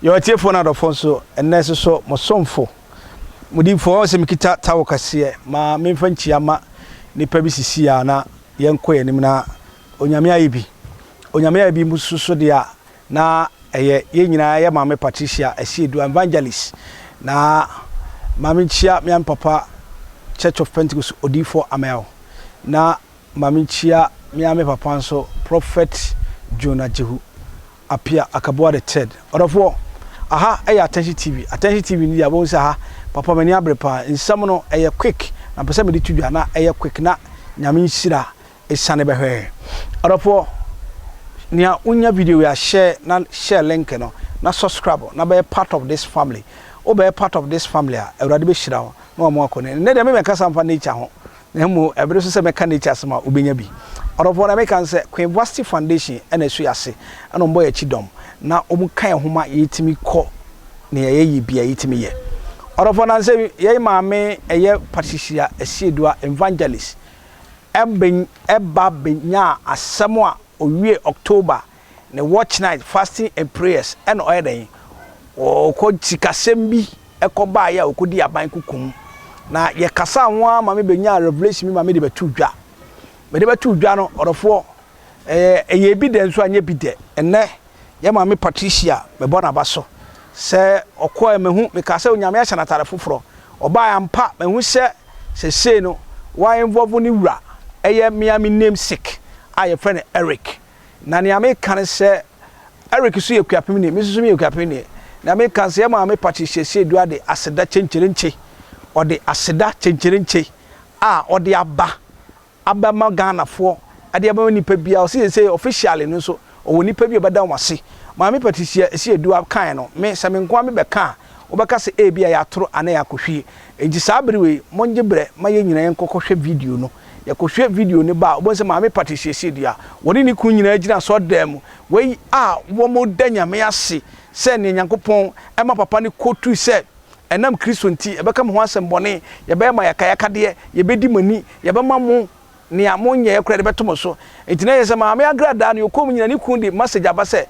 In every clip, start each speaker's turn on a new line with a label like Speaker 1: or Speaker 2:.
Speaker 1: Your tear phone out of phone so and nurse so mosomfo. Mudi for some kita tawakase ma memfanchi ama nipa bi sisi ana yenko yenim na onyame ayibi mususu dia na eye yenyina ye mame Patricia Asiedu evangelist na mame chia me papa Church of Pentecost Odifo Amel na mame chia me papa nso Prophet Jonah Jehu apia akaboa the third orofo aha eye Attention TV ni ya bo sa ha papa mani abrepa nsam no eye quick na pese me ditudwa na eye quick na nyame nsira esane behwe orofo nia unya video ya share link no na subscribe na be part of this family o be part of this family a awrade be hira ho na o mo akone ne de me kasa mfa nature ho na mu ebere so se me ka nature asema obenya bi orofo na me kan se Queen Vasti Foundation ena su yase ena mbo ya chidom na omu kan homa yetimi ko ne ye bia yetimi ye orofo na se ye maame eye Patricia Asiedu evangelist eba benya asemo a owie October ne watch night fasting and prayers and oyeden o ko tikasem bi ekoba ya okodi aban kukum na ye kasa anwa ma me benya revelation mi ma me de betudwa me de betudwa no orofo ye evidence anya bi de enne ye ma me Patricia me bona baso se okọ mehu me kasa onyame ahya natare foforo oba ya mpa mehu se no wa involve ni wura eye miami namesake I friend Eric. Na ni ame kan se Eric so yekuapem ni, mesusu me yekuapem ni. Na me kan se ma me Patricia Asiedu ade aseda chencherenche. Ode aseda chencherenche. Ode aba ma Ghana fo. Ade aba nipa bia o se officially no so o nipa bia beda wase. Ma me Patricia Asiedu kan no, me se me nko me be kan. Obeka se e bia ya toro ana ya kohwie. Eji sabere we monje bre ma ye nyina yenkokohwe video no. Yakohwe video ne ba obonse maame Patricia Asiedu a woni ni kun nyina agina so dem we wo mo danya me ase se ne Nyankopon ema papa ne kotu se enam Kristo nti ebeka mo ho asem bone ye be ma yakayaka de ye bedi mani ye be ma mo ne amonye ye kura de beto so entina ye se maame Agradaa ne okom nyina ne kun de message aba se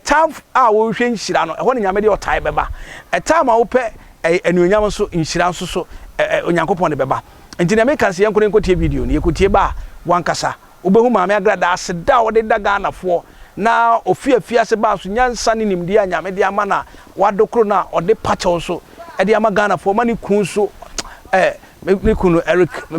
Speaker 1: time wo hwe nhira no ho ne nyame de otai beba time wo pe enuonyam so nhira so Onyankopon de beba entina me kan se yankore nkotie video ne yekotie ba wankasa obehu maame Agradaa aseda wo de daga na fo na ofiafia se ba so nyansa ne nimdi anyame de ama na wadokro na ode pacho so e de ama Ghana fo mani kun so me kunu Eric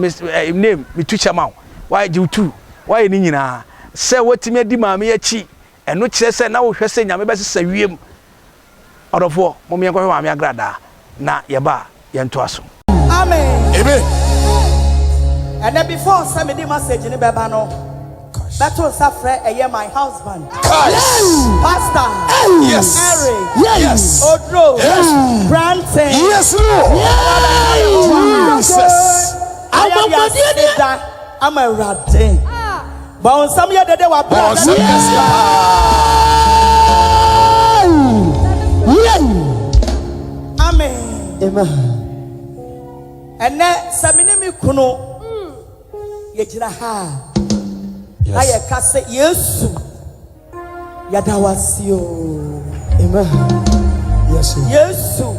Speaker 1: name me teacher ma why you two why ni nyina se watimi adi maame yachi eno kire se na wo hwe se nyame be se wiem odofo mo me yankore maame Agradaa na ye ba ye nto aso amen amen. And then before somebody message in the babano, that was after a year my husband. Pastor. Yes. Eric. Yes. Odro. Yes. Branton. Yes. Jesus. I'm a rat. But on some year they were born. Amen. Amen. And then Samini Kuno. Yejira ha aye ka se Yesu yadawasio amen Yesu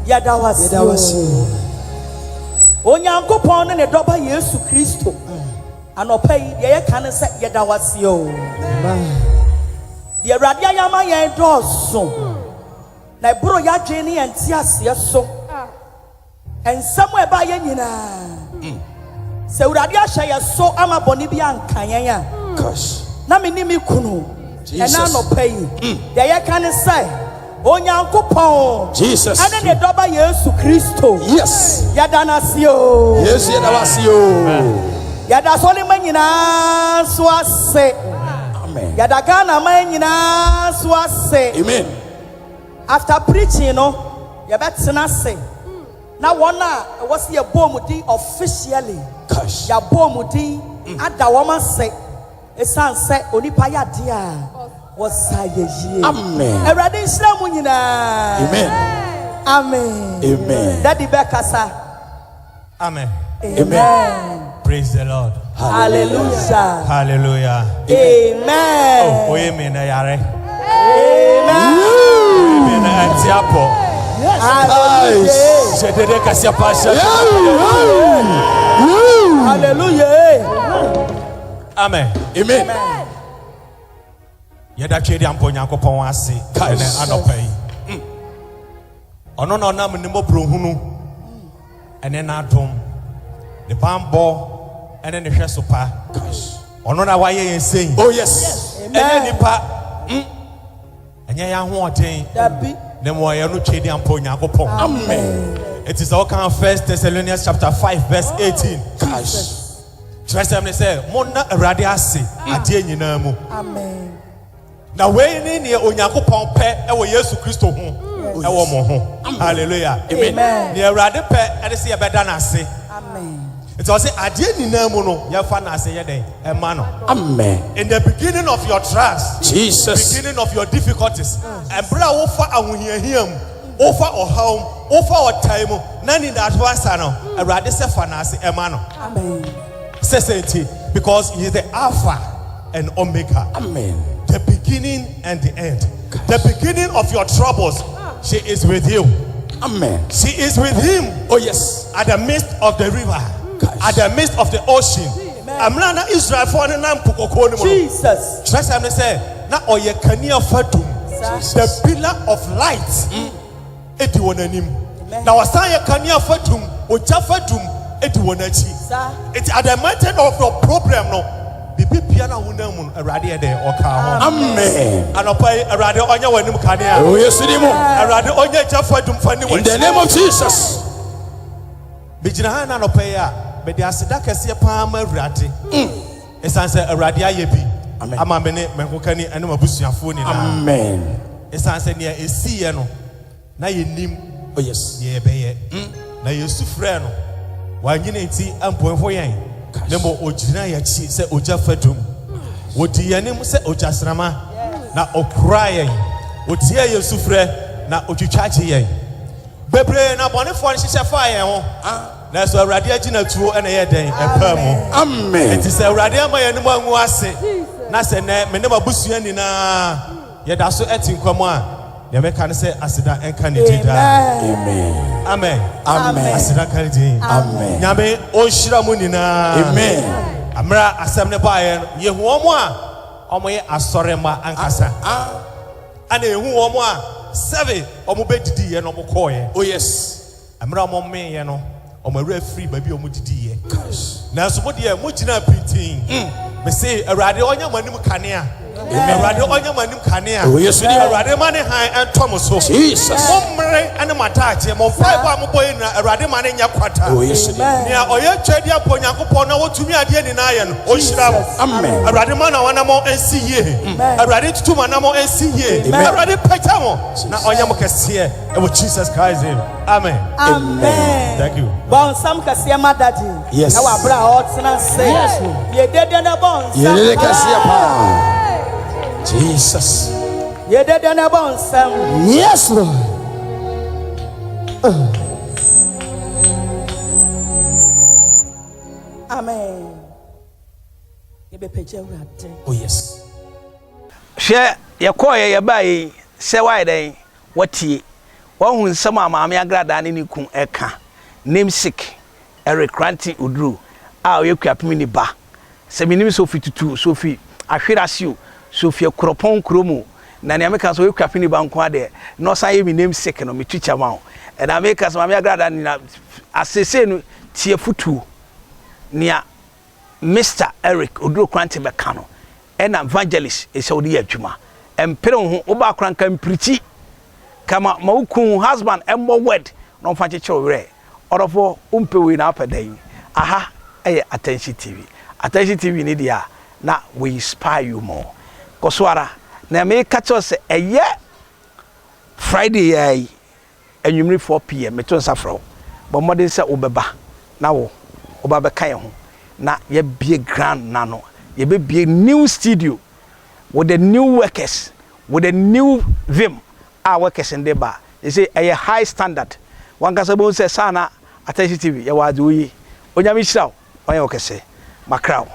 Speaker 1: yadawasio Onyankopon ne doba Yesu Kristo anopai ye kan se yadawasio amen ye awrade ayama ye doso na bro ya dwene enti ase so ensam e ba ye nyina se urade ahya ye so ama boni bia nkan yan gosh na me ni me kunu e na no pay de ye kan say Onyankopon Jesus ene ne doba Yesu Kristo yes yadanasio yes yadawasio yada so ne manyina so ase amen yada Ghana manyina so ase amen after preaching no ye betena say na wona was ye bomudi officially gosh ya bomudi ada woman say esan say onipa ya dia was sayeji amen erade islam nyina amen amen amen daddy bekasa amen amen praise the Lord hallelujah hallelujah amen oh amen yare amen
Speaker 2: Amen. Amen. Yada chedi ampo Nyankopon ase ene anopai. Ono no nam ni mobrohunu ene na adom. The bambo ene ne hwe sopa. Ono na waye yensen. Oh yes. Ene nipa enye ya ho oden. Dabi. Ne mo ye no chedi ampo Nyankopon. Amen. It is all kind 1 Thessalonians chapter 5 verse 18. Trust them, they say, Mona radiasi, adie nyina mu. Amen. Now, when ni Onyankopon pe, ewo Yesu Kristo ho, ewo mo ho. Hallelujah. Amen. Ni radi pe, e dey say ebeda na ase. Amen. It was say adie nyina mu no, ye fa na ase ye den, e ma no. Amen. In the beginning of your trials, Jesus, beginning of your difficulties, embra wo fa ahohiahiam, wo fa ohawm, wo fa otaim, na ni that was no, erade se fa na ase e ma no. Amen. Because he is the Alpha and Omega. Amen. The beginning and the end. The beginning of your troubles, she is with you. Amen. She is with him. Oh yes. At the midst of the river, at the midst of the ocean. Amrana Israel for the name Jesus. Trust me, say na oye kania fatum. The pillar of light. Eti wonanim. Na wasanya kania fatum. Ocha fatum. Eti wonachi. It's at the matter of your problem no. Bibi piano wunamun erade ede oka ho. Amen. Anopai erade onya wanim kanea. Oh yes dimo. Erade onya jafa dum fani wo. In the name of Jesus. Bijina ha na anopai a be de aseda kese pa ma erade. Esanse erade ayebi. Amen. Ama me ne menkokani ene mabusuafo ni na. Amen. Esanse ne esiye no na yenim. Oh yes. Ye be ye. Na yesu frɛ no. Wanyine nti amponfo yen nemo ogina yachi se oja fadum wodi yanim se oja srama na okura yen otia yesu frɛ na otwitwache yen bebre na bonefo nhyehyɛ fa yen ho na so awurade agina tuo ene ye den epa mu. Amen. Enti se awurade ama yanim anwu ase na se ne me mabusua ni na ye da so etinkwamu a ye meka ne se aseda enka ne dida. Amen. Amen. Amen. Asida kalidi. Amen. Nyame o shira mu nina. Amen. Amra asem ne bae ye hu omo a omo ye asorema ankasa. Ana ehu omo a 7 omo bedidi ye no mo koye. Oh yes. Amra omo me ye no omo re free ba bi omo didi ye. Na so mo de mo gina pintin. Me say awurade onya manim kanea. Awurade onya manim kanea. Oh yes. Awurade mane han entom so. Jesus. Momre ane matache mo five am boy na awurade mane nya kwata. Oh yes. Nia oye twedi apo Nyankopon na wotumi ade ni na ye no. O hira mo. Amen. Awurade mana wana mo ensi ye. Awurade tutuma na mo ensi ye. Awurade peta mo na onya mo kese e wo Jesus Christ name. Amen. Amen. Thank you.
Speaker 3: Bon sam kase ma daddy.
Speaker 2: Yes.
Speaker 3: Na wa bra hot na say. Yes. Ye dede na bon sam.
Speaker 2: Ye kase pa. Jesus.
Speaker 3: Ye dede na bon sam.
Speaker 2: Yes Lord.
Speaker 3: Amen. Ye be peje urate.
Speaker 2: Oh yes.
Speaker 1: Share ye koye ye bae se why den watie. Wahun sama maame Agradaa ne kun eka. Namesake Eric Ranti Udru. A ye kuapimi ni ba. Se minim Sophie tutu Sophie ahwerasio Sophie Kropon Kromo. Na ne ameka so ye kuapimi ba nko ade. No san ye mi namesake no me teacher ma. E na ameka so maame Agradaa ni na asese no tie futu. Nia Mr. Eric Udru Ranti beka no. E na evangelist e se odi adwuma. Empere ho oba kranka mprichi. Kama maukun husband embo word no mfa cheche orofo umpewe na apadan aha eye Attention TV. Attention TV ni dia na we inspire you more koswara na me catch us eye Friday ai enwumri 4 pm meto nsafro bo modern se obeba na wo oba be kan ho na ye bie grand na no ye be bie new studio with the new workers with the new vim our workers in deba. They say a high standard. One casabon says sana Attention TV, ya wadu yi. Onyami shao, onya okese. Makrao.